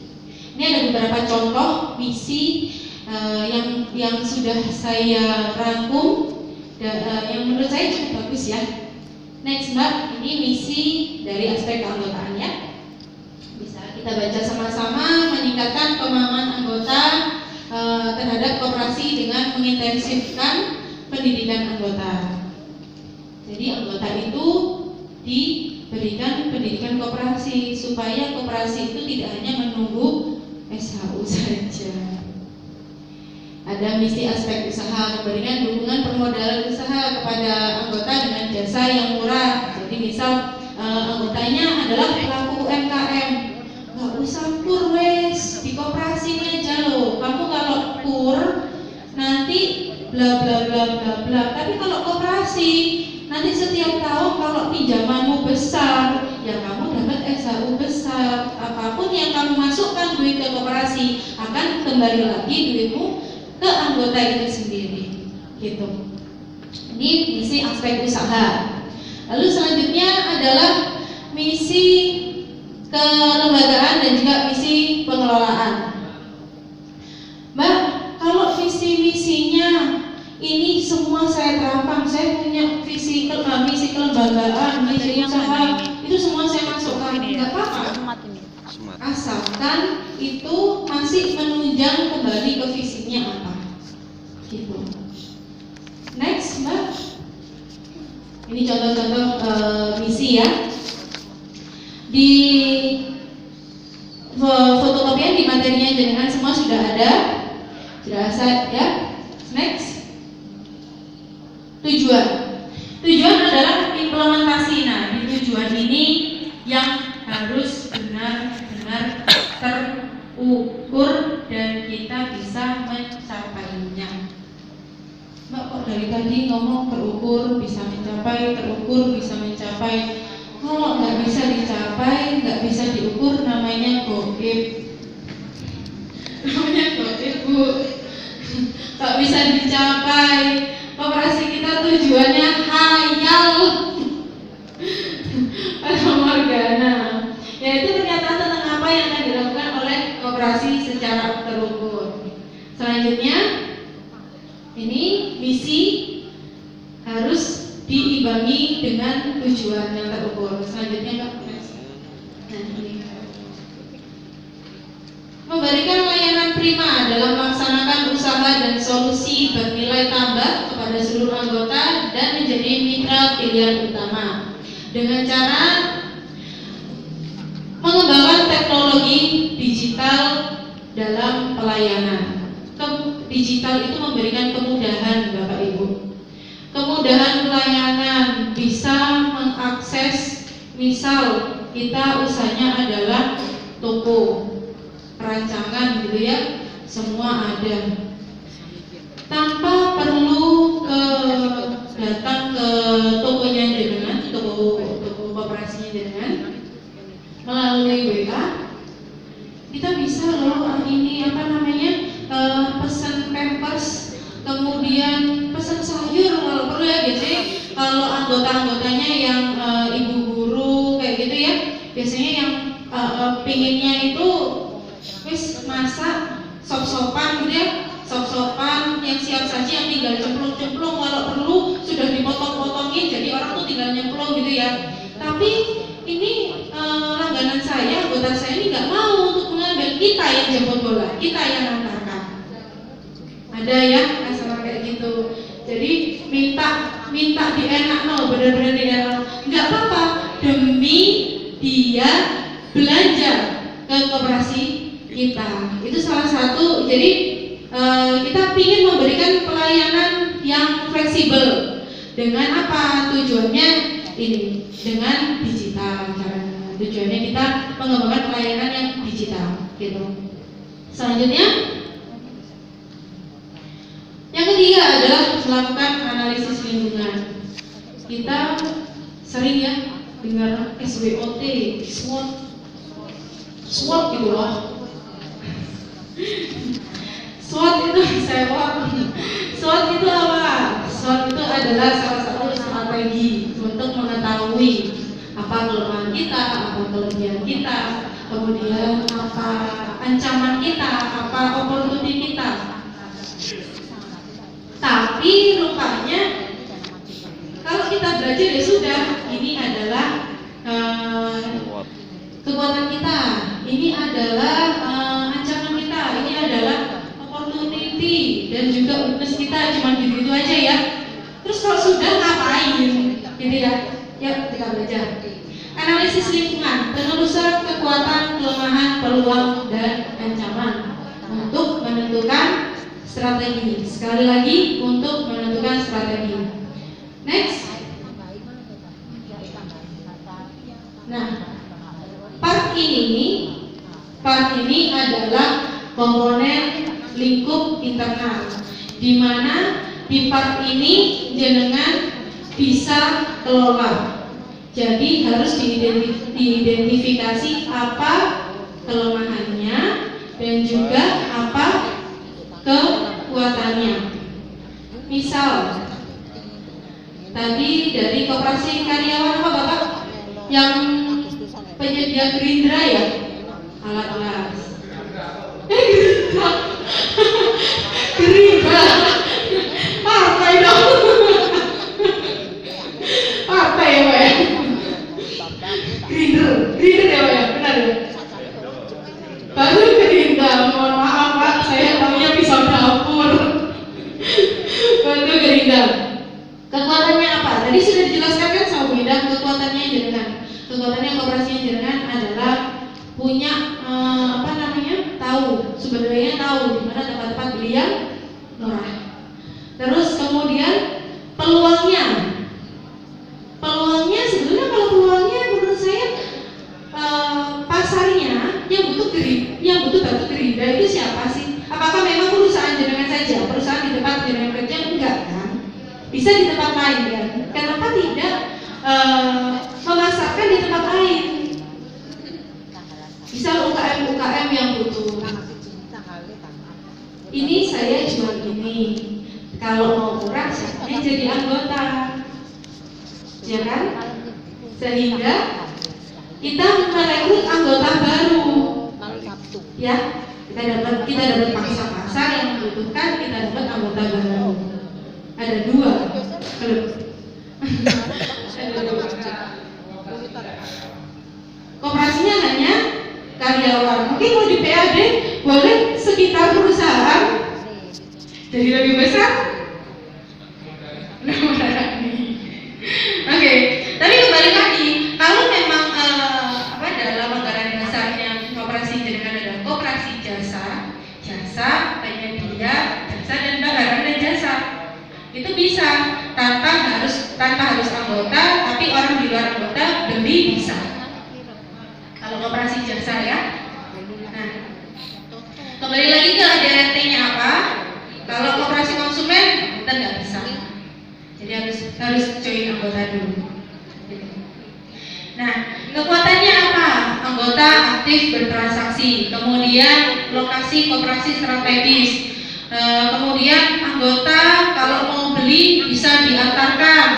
Ini ada beberapa contoh misi yang sudah saya rangkum dan yang menurut saya cukup bagus ya. Next, Mbak, ini misi dari aspek keanggotaan ya. Bisa kita baca sama-sama. Meningkatkan pemahaman anggota terhadap koperasi dengan mengintensifkan pendidikan anggota. Jadi anggota itu diberikan pendidikan koperasi supaya koperasi itu tidak hanya menunggu SHU saja. Ada misi aspek usaha, memberikan dukungan permodalan usaha kepada anggota dengan jasa yang murah. Jadi misal anggotanya adalah pelaku UMKM, nggak usah kur wes di koperasi aja loh. Kamu kalau kur nanti bla bla bla bla bla. Tapi kalau koperasi nanti setiap tahun kalau pinjamanmu besar, ya kamu dapat SHU besar. Apapun yang kamu masukkan duit ke koperasi akan kembali lagi duitmu ke anggota itu sendiri, gitu. Ini misi aspek usaha. Lalu selanjutnya adalah misi kelembagaan dan juga misi pengelolaan. Mbak, kalau visi misinya ini semua saya terapkan, saya punya misi kelembagaan, misi usaha, itu semua saya masukkan, nggak apa-apa. Asalkan itu masih menunjang kembali ke visinya apa, gitu. Next, Mbak. Ini contoh-contoh misi ya. Di fotokopian di materinya jenengan semua sudah ada. Jelas ya. Next. Tujuan adalah implementasi. Nah, di tujuan ini yang harus benar-benar terukur dan kita bisa mencapainya. Mbak, kok dari tadi ngomong terukur bisa mencapai, kalau nggak bisa dicapai, nggak bisa diukur, namanya goib. Bu. Nggak bisa dicapai. Koperasi kita tujuannya hayal. Pada Morgana, yaitu pernyataan tentang apa yang secara terukur. Selanjutnya, ini misi harus diimbangi dengan tujuan yang terukur. Selanjutnya, Kak. Nah, ini. Memberikan layanan prima dalam melaksanakan usaha dan solusi bernilai tambah kepada seluruh anggota dan menjadi mitra pilihan utama dengan cara mengembangkan teknologi digital dalam pelayanan. Digital itu memberikan kemudahan, Bapak Ibu. Kemudahan pelayanan, bisa mengakses, misal kita usahanya adalah toko perancangan gitu ya, semua ada tanpa perlu datang ke tokonya jenengan, toko kooperasinya jenengan, melalui WA kita bisa loh ini apa namanya pesan pampers, kemudian pesan sayur kalau perlu ya. Biasanya kalau anggota-anggotanya yang ibu guru kayak gitu ya, biasanya yang pinginnya itu wis masak sop-sopan gitu ya, sop-sopan yang siap saji, yang tinggal cemplung-cemplung, kalau perlu sudah dipotong-potongin jadi orang tuh tinggal nyemplung gitu ya. Tapi ini langganan saya, anggota saya ini nggak mau untuk mengambil, kita yang jemput bola, kita yang antarkan. Ada ya masalah kayak gitu. Jadi minta dienakno, bener-bener dienakno, nggak apa-apa demi dia belanja ke koperasi kita. Itu salah satu. Jadi kita ingin memberikan pelayanan yang fleksibel. Dengan apa tujuannya? Ini dengan digital caranya. Tujuannya kita mengembangkan pelayanan yang digital gitu. Selanjutnya, yang ketiga adalah melakukan analisis lingkungan. Kita sering ya dengar SWOT, SWOT gitu loh. SWOT itu SWOT itu apa? SWOT itu adalah salah satu strategi untuk mengetahui apa kelemahan kita, apa kelebihan kita, kemudian apa ancaman kita, apa opportunity kita. Tapi rupanya kalau kita belajar ya sudah, ini adalah kekuatan kita, ini adalah ancaman kita, ini adalah opportunity dan juga weakness kita, cuma gitu aja ya. Terus kalau sudah ngapain gitu ya? Ya kita belajar analisis lingkungan, penelusuran kekuatan, kelemahan, peluang dan ancaman untuk menentukan strategi. Sekali lagi untuk menentukan strategi. Next. Nah, part ini adalah komponen lingkup internal, di mana di part ini jenengan bisa kelola. Jadi harus diidentifikasi apa kelemahannya dan juga apa kekuatannya. Misal tadi dari koperasi karyawan apa Bapak? Yang penyedia gerindra ya? Alat las. Gerindra. Partai dong. Partai ya Pak ya? Gerindra ya Pak ya? Benar ya? Baru gerindra, mohon maaf Pak, saya tahunya pisau dapur. Baru gerindra. Kekuatannya apa? Tadi sudah dijelaskan kan sama Bu Ida, kekuatannya jenengan. Kekuatannya koperasinya jenengan adalah punya tahu, sumber dayanya tahu di mana tempat-tempat beli yang murah. Terus kemudian peluangnya sebenarnya kalau peluangnya menurut saya pasarnya yang butuh batu gerindra itu siapa sih? Apakah memang perusahaan jenengan saja, perusahaan di tempat jenengan kerja? Enggak kan? Bisa di tempat lain kan? Kenapa tidak memasarkan di tempat lain? Bisa UKM yang butuh. Ini saya jual ini. Kalau mau murah, saya jadi anggota, ya kan? Sehingga kita merekrut anggota baru, ya. Kita dapat pangsa pasar yang membutuhkan, kita dapat anggota baru. Ada 2 klub. Koperasinya hanya karyawan. Mungkin kalau di PAD boleh sekitar perusahaan jadi lebih besar. Oke, tapi kembali lagi, kalau memang dalam anggaran dasarnya koperasi jenengan adalah koperasi jasa, penyedia jasa dan barang dan jasa, itu bisa tanpa harus anggota, tapi orang di luar anggota beli bisa. Kalau koperasi jasa ya. Nah, kembali lagi ke ADRT-nya apa? Kalau koperasi konsumen kita nggak bisa. Jadi harus join anggota dulu. Nah, kekuatannya apa? Anggota aktif bertransaksi, kemudian lokasi koperasi strategis, kemudian anggota kalau mau beli bisa diantarkan.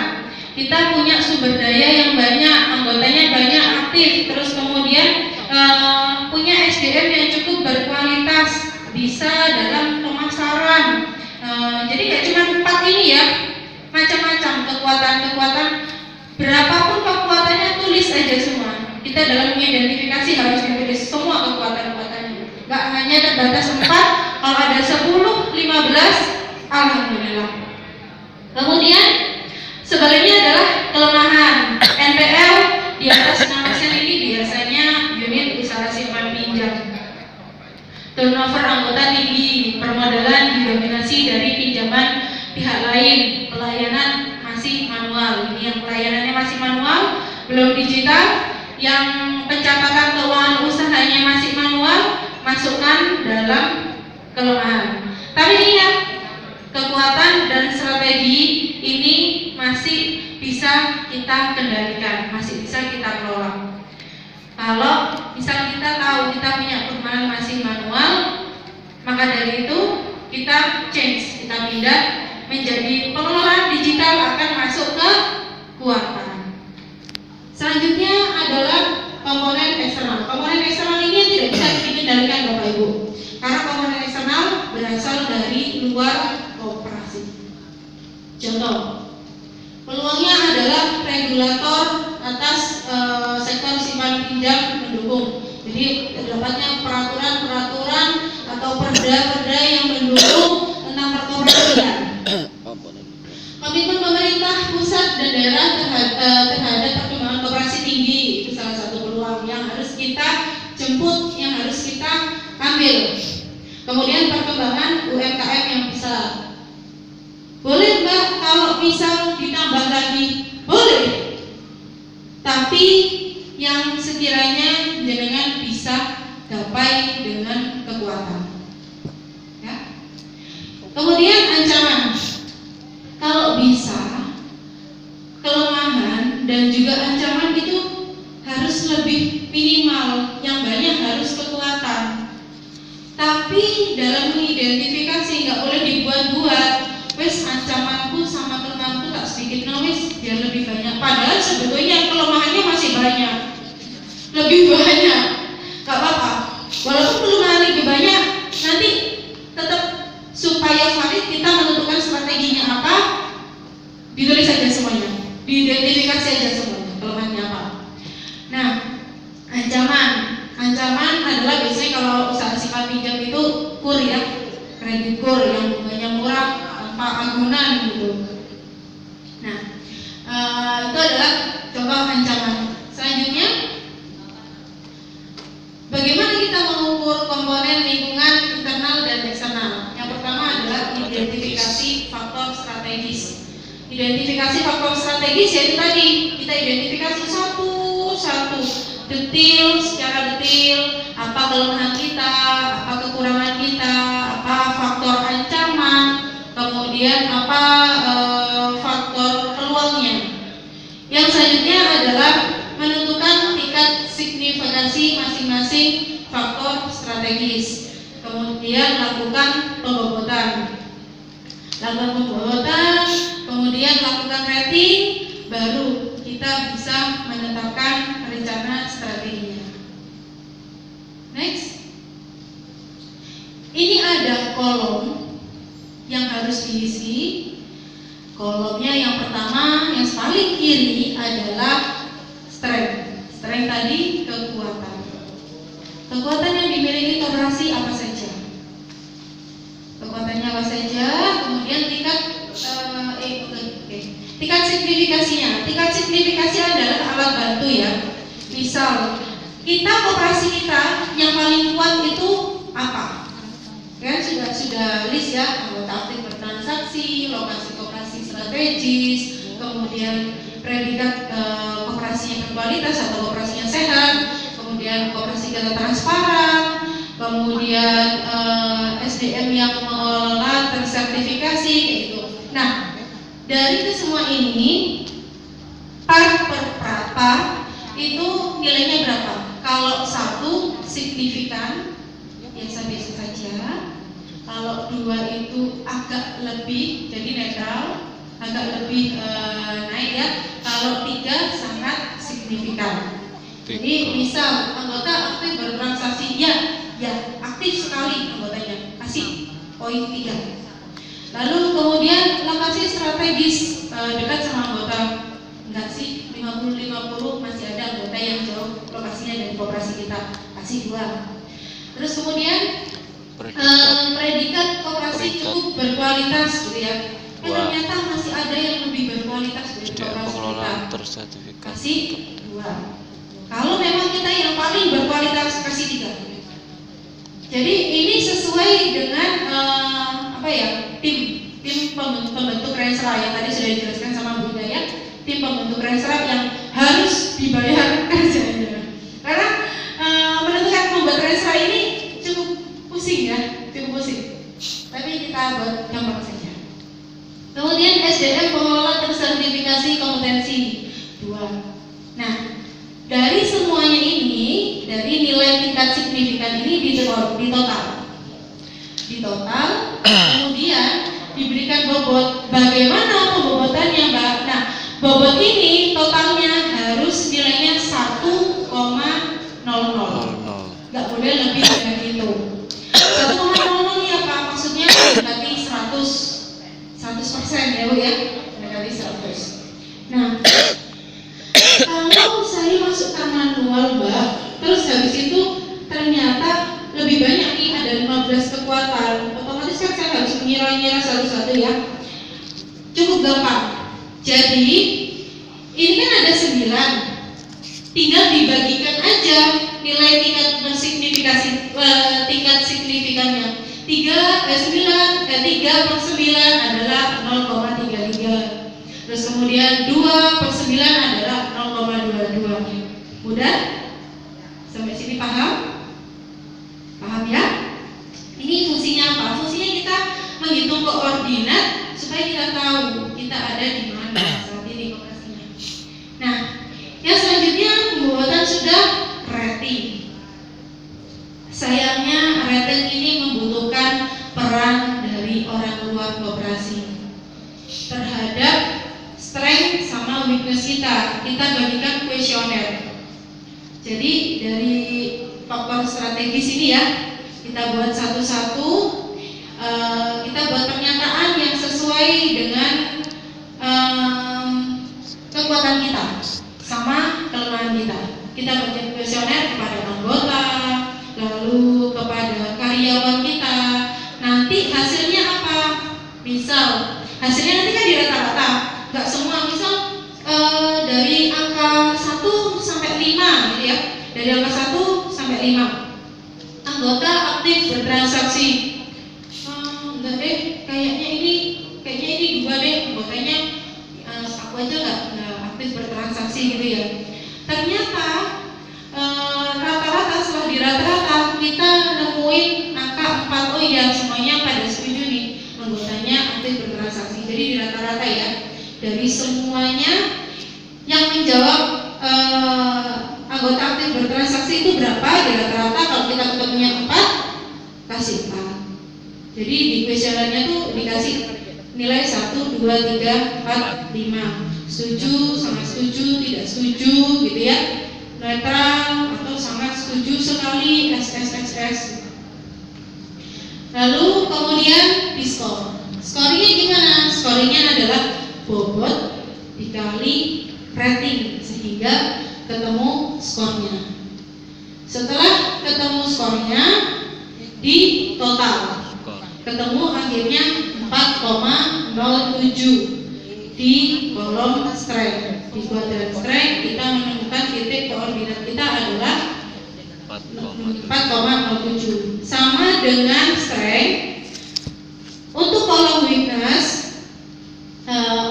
Kita punya sumber daya yang banyak, anggotanya banyak aktif, terus kemudian punya SDM yang cukup berkualitas, bisa dalam pemasaran. Jadi nggak cuma 4 ini ya, macam-macam kekuatan. Berapapun kekuatannya tulis aja semua. Kita dalam mengidentifikasi harus menulis semua kekuatan-kekuatannya. Nggak hanya terbatas 4, kalau ada 10, 15, alhamdulillah. Kemudian sebaliknya adalah kelemahan. NPL di atas 6% ini biasanya unit usaha simpan pinjam. Turnover anggota tinggi, permodalan didominasi dari pinjaman pihak lain, pelayanan masih manual. Ini yang pelayanannya masih manual, belum digital. Yang pencatatan keuangan usahanya masih manual, masukkan dalam kelemahan. Tapi ingat, kekuatan dan strategi ini masih bisa kita kendalikan, masih bisa kita kelola. Kalau misal kita tahu kita punya perumahan masih manual, maka dari itu kita change, kita pindah menjadi pengelolaan digital, akan masuk ke keuangan. Selanjutnya adalah komponen eksternal. Komponen eksternal ini tidak bisa dikendalikan Bapak Ibu, karena komponen eksternal berasal dari luar koperasi. Contoh, peluangnya adalah regulator atas sektor simpan pinjam mendukung. Jadi terdapatnya peraturan-peraturan atau perda-perda yang mendukung tentang perkoperasian. Komitmen pemerintah pusat dan daerah terhadap perkembangan koperasi tinggi, itu salah satu peluang yang harus kita jemput, yang harus kita ambil. Kemudian perkembangan UMKM yang besar. Boleh Mbak kalau misal ditambah lagi? Boleh. Tapi yang sekiranya jenengan bisa gapai dengan kekuatan. Ya. Kemudian ancaman. Kalau bisa, kelemahan dan juga ancaman itu harus lebih minimal, yang banyak harus kekuatan. Tapi dalam mengidentifikasi nggak boleh dibuat-buat. Wes ancamanku sama kelemahanku tak sedikit wes biar lebih banyak. Padahal sebetulnya kelemahannya masih banyak, lebih banyak. Gak apa-apa. Walaupun kelemahan lebih banyak, nanti tetap supaya valid kita menentukan strateginya apa, ditulis saja semuanya, diidentifikasi aja semuanya kelemahannya apa. Nah, ancaman adalah biasanya kalau usaha simpan pinjam itu kur ya, kredit kur yang bunganya murah tanpa agunan gitu. Nah, itu adalah contoh ancaman. Selanjutnya, bagaimana kita mengukur komponen lingkungan internal dan eksternal? Yang pertama adalah identifikasi faktor strategis. Identifikasi faktor strategis yaitu tadi kita identifikasi satu-satu, secara detail, apa kelemahan kita, apa kekurangan kita, apa faktor ancaman, kemudian apa faktor peluangnya. Yang selanjutnya adalah menentukan tingkat signifikansi masing-masing faktor strategis. Kemudian lakukan pembobotan, kemudian lakukan rating, baru kita bisa menetapkan rencana strateginya. Next, kolom yang harus diisi. Kolomnya yang pertama, yang paling kiri adalah strength. Strength tadi kekuatan. Kekuatan yang dimiliki koperasi apa saja? Kekuatannya apa saja? Kemudian tingkat signifikasinya. Tingkat signifikasi adalah alat bantu ya. Misal koperasi kita yang paling kuat itu apa? Kan sudah list ya, anggota aktif bertransaksi, lokasi koperasi strategis, kemudian predikat koperasi yang berkualitas atau koperasi yang sehat, kemudian koperasi kita transparan, kemudian SDM yang mengelola tersertifikasi kayak gitu. Nah, dari semua ini part per part itu nilainya berapa? Kalau 1 signifikan biasa-biasa saja, kalau 2 itu agak lebih jadi netral, agak lebih naik ya, kalau 3 sangat signifikan. Jadi misal anggota aktif bertransaksi ya aktif sekali anggotanya, kasih poin 3. Lalu kemudian lokasi strategis dekat sama anggota, enggak sih, 50-50 masih ada anggota yang jauh lokasinya dari koperasi kita, kasih 2. Terus kemudian predikat koperasi cukup berkualitas gitu ya. Ternyata masih ada yang lebih berkualitas dari koperasi kita, kasih 2. Kalau memang kita yang paling berkualitas, kasih 3. Jadi ini sesuai dengan tim pembentuk Renstra yang tadi sudah dijelaskan sama Bu Hidayat. Tim pembentuk Renstra yang harus dibayar kerjanya. Karena menentukan membuat Renstra ini cukup pusing ya, cukup pusing. Tapi kita buat gampang saja. Kemudian SDM pengelola tersertifikasi kompetensi 2. Nah, dari semuanya ini, dari nilai tingkat signifikan ini di total, kemudian diberikan bobot. Bagaimana pembobotannya, Mbak? Nah, bobot ini totalnya harus nilainya 1,00. Nggak boleh lebih dari itu. 1,00 ini apa? Maksudnya mendekati 100% ya Bu ya, mendekati 100. Nah, kalau saya masukkan manual Mbak, terus habis itu ternyata lebih banyak nih, ada 15 kekuatan, otomatis kan saya harus mengira-ngira satu-satu ya. Cukup gampang. Jadi ini kan ada 9, tinggal dibagikan aja nilai tingkat signifikannya. 3/9 adalah 0,33. Terus kemudian 2/9 adalah 0,22. Mudah? Sampai sini paham? Paham ya? Ini fungsinya apa? Fungsinya kita menghitung koordinat supaya kita tahu kita ada di mana saat ini koperasinya. Nah, yang selanjutnya pembuatan sudah rating. Sayangnya rating ini membutuhkan peran dari orang luar koperasi terhadap strength sama weakness kita. Kita bagikan kuesioner. Jadi dari faktor strategis ini ya, kita buat satu-satu, kita buat pernyataan yang sesuai dengan kekuatan kita sama kelemahan kita. Kita bagikan kuesioner kepada anggota, lalu kepada karyawan kita. Nanti hasilnya apa? Misal hasilnya nanti kan di rata-rata, nggak semua. Misal dari angka 1 sampai 5 gitu ya. Dari angka 1 sampai 5. Anggota aktif bertransaksi. Enggak deh, kayaknya ini 2 deh. Anggotanya aku aja nggak aktif bertransaksi gitu ya. Ternyata rata-rata, setelah di rata-rata kita nemuin angka 4. Oh iya, semuanya pada setuju nih, anggotanya aktif bertransaksi. Jadi di rata-rata ya, dari semuanya yang menjawab anggota aktif bertransaksi itu berapa di rata-rata. Kalau kita ketemunya 4, kasih 4. Jadi di kuesionernya tuh dikasih nilai 1, 2, 3, 4, 5. Setuju, sangat setuju, tidak setuju gitu ya, netral atau sangat setuju sekali, SSSS. Lalu kemudian di skor. Scoringnya gimana? Scoringnya adalah bobot dikali rating sehingga ketemu skornya. Setelah ketemu skornya di total, ketemu akhirnya 4,07 di kolom strike. Di kuadran strike kita menemukan titik koordinat kita adalah 4,07 sama dengan strike. Untuk kolom weakness,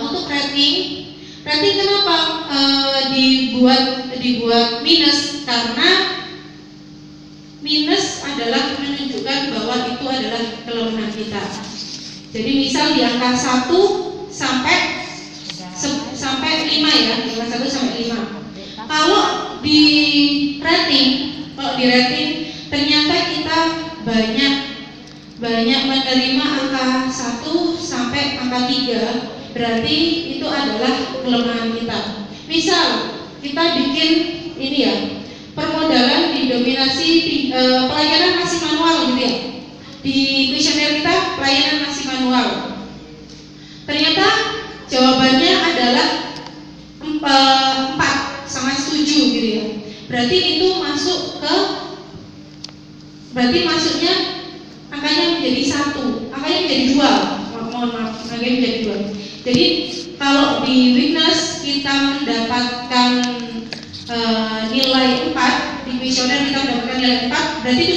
untuk rating kenapa dibuat minus? Karena minus adalah menunjukkan bahwa itu adalah kelemahan kita. Jadi misal di angka 1 sampai 5 ya, angka 1 sampai 5. Kalau di rating ternyata kita banyak menerima angka 1 sampai angka 3, berarti itu adalah kelemahan kita. Misal kita bikin ini ya, permodalan didominasi pelayanan masih manual gitu ya. Di kuesioner kita pelayanan masih manual. Ternyata jawabannya adalah 4 sangat setuju gitu ya. Berarti itu masuknya angkanya menjadi 1, angkanya menjadi 2. Mohon maaf, angkanya menjadi 2. Jadi kalau di weakness kita mendapatkan nilai 4, di kuesioner kita mendapatkan nilai 4, berarti itu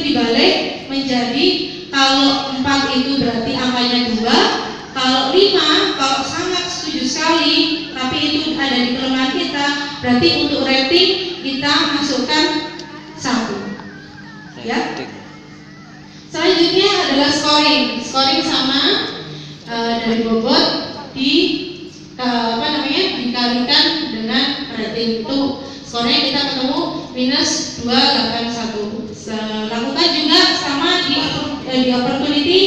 dibalik menjadi kalau 4 itu berarti angkanya 2, kalau 5 kalau sangat setuju sekali tapi itu ada di kelemahan kita, berarti untuk rating kita masukkan 1 ya. Selanjutnya adalah scoring sama dari bobot dikalikan dengan rating. Itu skornya kita ketemu minus 281. Lakukan juga sama di opportunity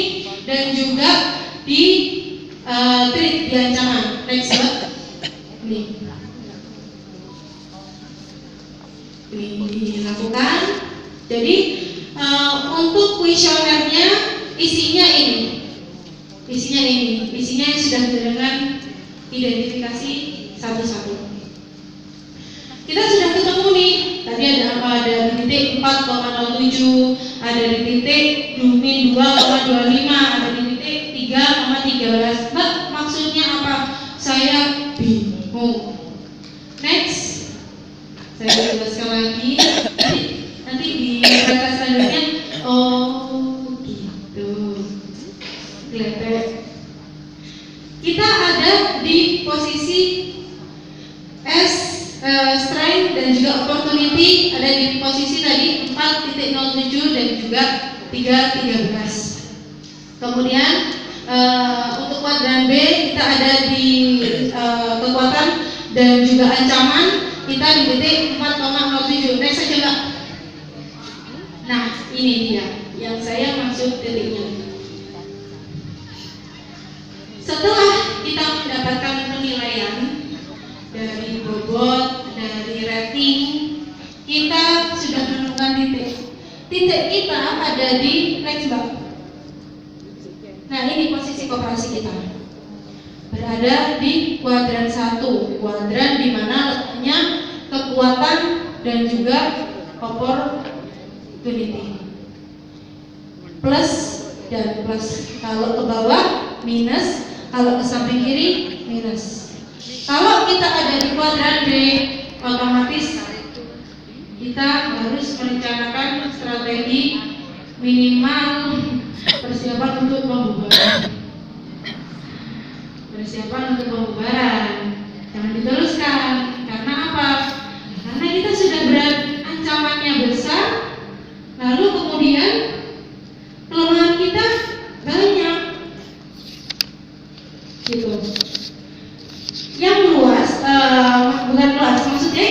dan juga di treat, di ancaman. Next slide. Ini dilakukan. Jadi untuk kuesionernya isinya yang sudah dengan identifikasi satu-satu. Kita sudah ketemu nih. Tadi ada apa? Ada di titik 4,07, ada di titik min 2,25, ada di titik 3,13. Mbak, maksudnya apa? Saya bingung. Next, saya jelaskan lagi. Nanti di kata selanjutnya. Oh gitu. Kelihatan. Kita ada di posisi strength dan juga opportunity, ada di posisi tadi 4.07 dan juga 3.13. Kemudian untuk kuadran B kita ada di kekuatan dan juga ancaman kita di titik 4,07. Next saja Mbak. Nah ini dia yang saya maksud titiknya. Setelah kita mendapatkan penilaian dari bobot, dari rating, kita sudah menemukan titik. Titik kita ada di next Mbak. Nah ini posisi koperasi kita. Berada di kuadran 1, kuadran di mana letaknya kekuatan dan juga opportunity. Plus dan plus. Kalau ke bawah minus, kalau ke samping kiri minus. Kalau kita ada di kuadran B, otomatis kita harus merencanakan strategi minimal persiapan untuk pembubaran. Jangan diteruskan. Karena apa? Karena kita sudah ancamannya besar, lalu kemudian kelemahan kita banyak. Gitu. Yang luas, bukan luas, maksudnya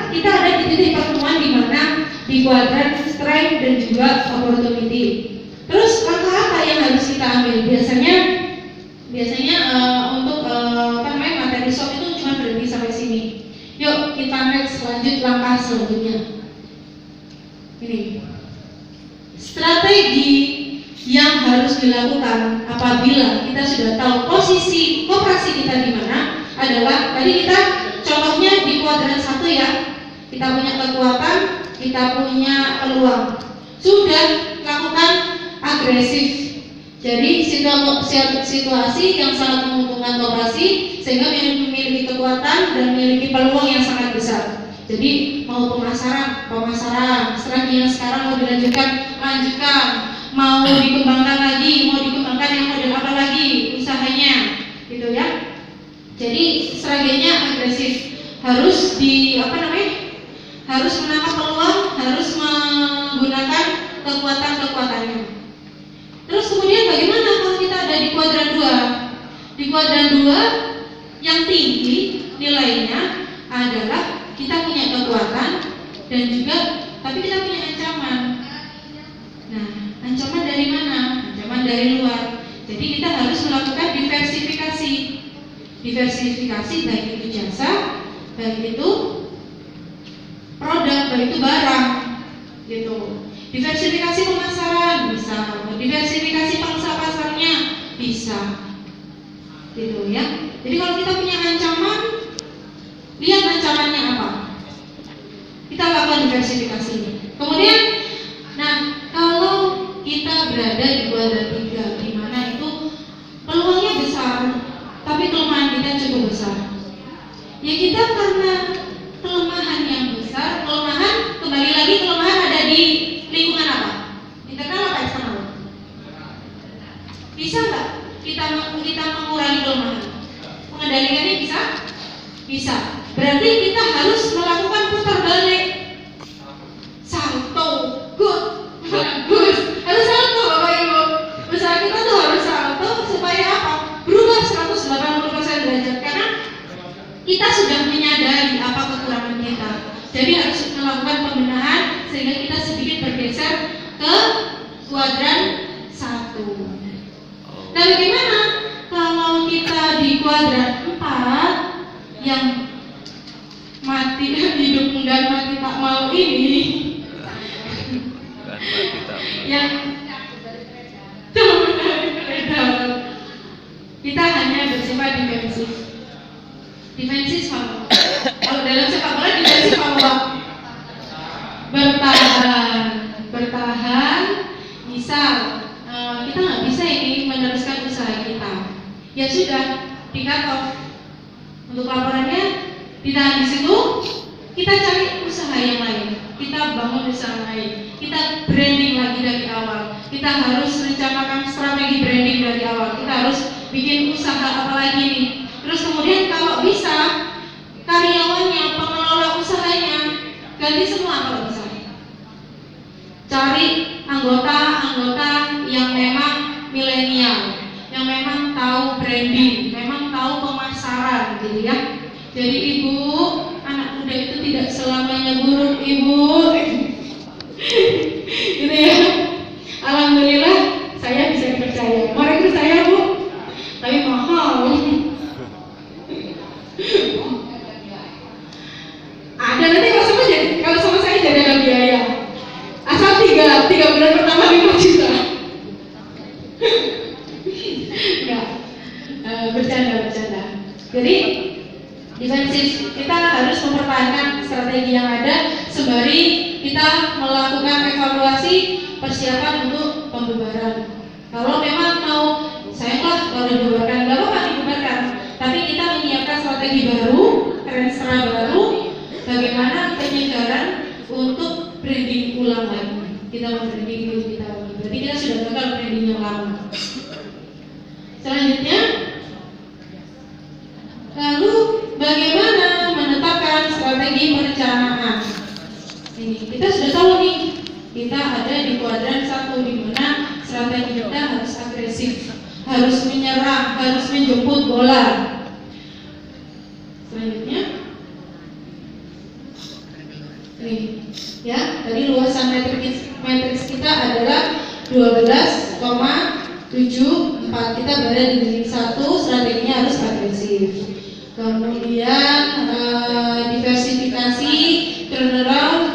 kita ada di titik pertemuan di mana di kuadran strength dan juga opportunity. Terus langkah apa yang harus kita ambil? Biasanya untuk materi swap itu cuma berhenti sampai sini. Yuk kita next lanjut langkah selanjutnya. Ini Strategi yang harus dilakukan apabila kita sudah tahu posisi koperasi kita di mana adalah tadi kita contohnya di kuadran 1 ya. Kita punya kekuatan, kita punya peluang. Sudah lakukan agresif. Jadi situasi yang sangat menguntungkan koperasi sehingga memiliki kekuatan dan memiliki peluang yang sangat besar. Jadi mau pemasaran, strategi yang sekarang mau lanjutkan, mau dikembangkan lagi, mau dikembangkan yang model apa lagi usahanya, gitu ya. Jadi strateginya agresif, harus harus menangkap peluang, harus menggunakan kekuatan-kekuatannya. Terus kemudian bagaimana kalau kita ada di kuadran 2? Di kuadran 2 yang tinggi nilainya adalah kita punya kekuatan dan juga tapi kita punya ancaman. Nah, ancaman dari mana? Ancaman dari luar. Jadi kita harus melakukan diversifikasi. Diversifikasi baik itu jasa, baik itu produk, baik itu barang, gitu. Diversifikasi pemasaran bisa, diversifikasi pangsa pasarnya bisa, gitu ya. Jadi kalau kita punya ancaman, lihat ancamannya apa. Kita lakukan diversifikasi. Kemudian, nah kalau kita berada di kuadran 3, di mana itu peluangnya besar, tapi kelemahan kita cukup besar. Ya kita karena kelemahan yang besar, kembali lagi kelemahan ada di lingkungan apa? Internal apa eksternal? Bisa nggak kita mengurangi kelemahan? Mengendalikannya bisa? Bisa. Berarti kita harus melakukan putar balik. Salto, good, bagus. Harus salto Bapak Ibu. Usaha kita tuh harus salto supaya apa? Berubah 180% derajat karena kita sudah menyadari apa kekurangan kita. Jadi harus melakukan pembenahan sehingga kita sedikit bergeser ke kuadran 1. Nah, bagaimana kalau kita di kuadran 4 yang mati hidup dan mati tak mau ini, yang kita hanya bersifat defensif. Defensif apa? Kalau dalam sepak bola defensif apa? Bertahan. Misal kita nggak bisa ini meneruskan usaha kita, ya sudah di cut off. Untuk laporannya ditahan di situ, kita cari usaha yang lain, kita bangun usaha lain, kita branding lagi dari awal. Kita harus rencanakan strategi branding dari awal. Kita harus bikin usaha apa lagi nih. Terus kemudian kalau bisa karyawannya, pengelola usahanya ganti semua kalau bisa. Cari anggota-anggota yang memang milenial, yang memang tahu branding, memang tahu pemasaran, gitu ya. Jadi ibu, anak muda itu tidak selamanya buruk, ibu. Gitu ya. Alhamdulillah saya bisa dipercaya. Mau rekrut saya bu, tapi mahal. Ada nanti kalau sama saya jadi ada biaya. Asal 3 bulan pertama 5 juta. Enggak, bercanda. Jadi defensif, kita harus mempertahankan strategi yang ada sembari kita melakukan evaluasi persiapan untuk pembubaran. Kalau memang mau sayanglah kalau dibubarkan, nggak apa-apa dibubarkan, tapi kita menyiapkan strategi baru, Renstra baru, bagaimana penyegaran untuk branding ulang lagi. Kita branding dulu kita lagi. Berarti kita sudah gagal branding yang lama. Selanjutnya, lalu bagaimana menetapkan strategi perencanaan? Ini kita sudah tahu nih, kita ada di kuadran 1 di mana strategi kita harus agresif, harus menyerang, harus menjemput bola. Selanjutnya, nih, ya, tadi luasan matriks kita adalah 12,74. Kita berada di titik 1, strateginya harus agresif. Kemudian diversifikasi, turnaround